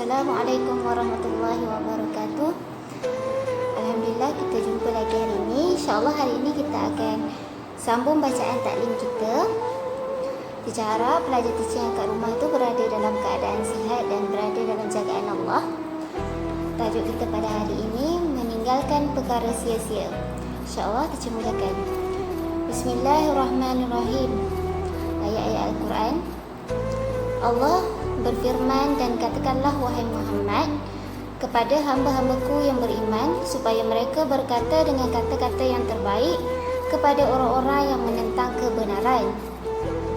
Assalamualaikum warahmatullahi wabarakatuh. Alhamdulillah kita jumpa lagi hari ini. InsyaAllah hari ini kita akan sambung bacaan taklim kita. Kita harap pelajar teacher yang kat rumah tu berada dalam keadaan sihat dan berada dalam jagaan Allah. Tajuk kita pada hari ini, meninggalkan perkara sia-sia. InsyaAllah teacher mulakan. Bismillahirrahmanirrahim. Ayat-ayat Al-Quran. Allah berfirman, dan katakanlah wahai Muhammad kepada hamba-hambaku yang beriman, supaya mereka berkata dengan kata-kata yang terbaik kepada orang-orang yang menentang kebenaran.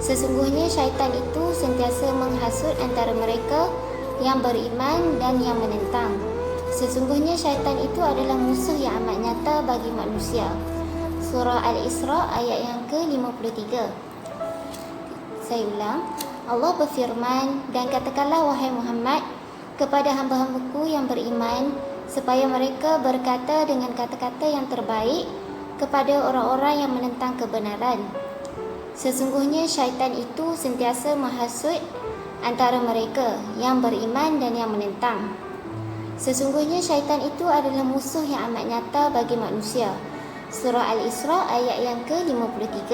Sesungguhnya syaitan itu sentiasa menghasut antara mereka yang beriman dan yang menentang. Sesungguhnya syaitan itu adalah musuh yang amat nyata bagi manusia. Surah Al-Isra ayat yang ke-53. Saya ulang. Allah berfirman, dan katakanlah wahai Muhammad kepada hamba-hambaku yang beriman, supaya mereka berkata dengan kata-kata yang terbaik kepada orang-orang yang menentang kebenaran. Sesungguhnya syaitan itu sentiasa menghasut antara mereka yang beriman dan yang menentang. Sesungguhnya syaitan itu adalah musuh yang amat nyata bagi manusia. Surah Al-Isra ayat yang ke-53.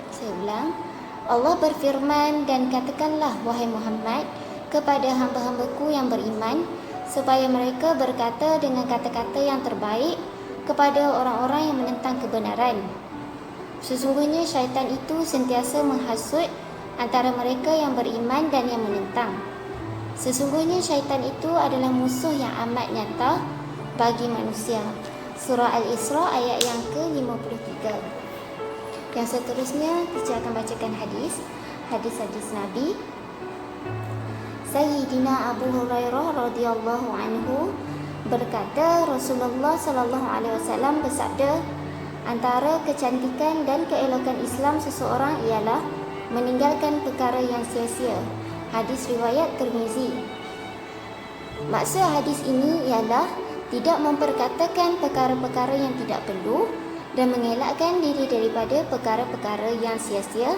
Saya ulang. Allah berfirman, dan katakanlah wahai Muhammad kepada hamba-hambaku yang beriman, supaya mereka berkata dengan kata-kata yang terbaik kepada orang-orang yang menentang kebenaran. Sesungguhnya syaitan itu sentiasa menghasut antara mereka yang beriman dan yang menentang. Sesungguhnya syaitan itu adalah musuh yang amat nyata bagi manusia. Surah Al-Isra ayat yang ke-53. Yang seterusnya, kita akan bacakan hadis-hadis Nabi. Sayyidina Abu Hurairah radhiyallahu anhu berkata, Rasulullah sallallahu alaihi wasallam bersabda, antara kecantikan dan keelokan Islam seseorang ialah meninggalkan perkara yang sia-sia. Hadis riwayat Tirmizi. Maksud hadis ini ialah tidak memperkatakan perkara-perkara yang tidak perlu dan mengelakkan diri daripada perkara-perkara yang sia-sia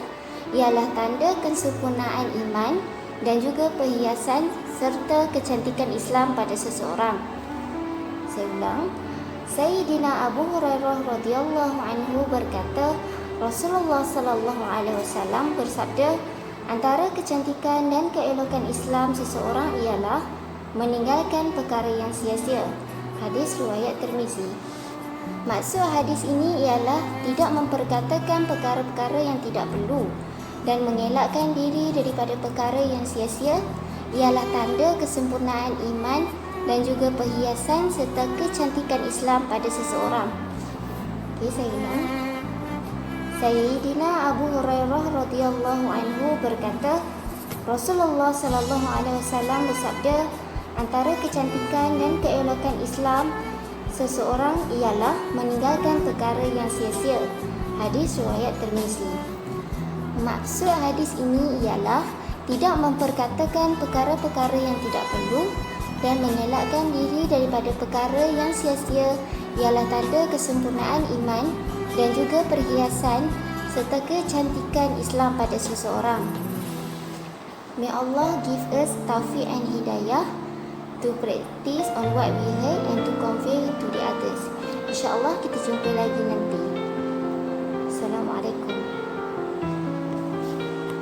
ialah tanda kesempurnaan iman dan juga perhiasan serta kecantikan Islam pada seseorang. Saya ulang. Sayyidina Abu Hurairah radhiyallahu anhu berkata, Rasulullah sallallahu alaihi wasallam bersabda, antara kecantikan dan keelokan Islam seseorang ialah meninggalkan perkara yang sia-sia. Hadis riwayat Tirmizi. Maksud hadis ini ialah tidak memperkatakan perkara-perkara yang tidak perlu dan mengelakkan diri daripada perkara yang sia-sia ialah tanda kesempurnaan iman dan juga perhiasan serta kecantikan Islam pada seseorang. Okey, saya ulang. Sayyidina Abu Hurairah radhiyallahu anhu berkata, Rasulullah sallallahu alaihi wasallam bersabda, antara kecantikan dan keelokan Islam seseorang ialah meninggalkan perkara yang sia-sia. Hadis riwayat Tirmizi. Maksud hadis ini ialah tidak memperkatakan perkara-perkara yang tidak perlu dan mengelakkan diri daripada perkara yang sia-sia ialah tanda kesempurnaan iman dan juga perhiasan serta kecantikan Islam pada seseorang. May Allah give us taufiq and hidayah to practice on what we heard and to convey to the others. InsyaAllah kita jumpa lagi nanti.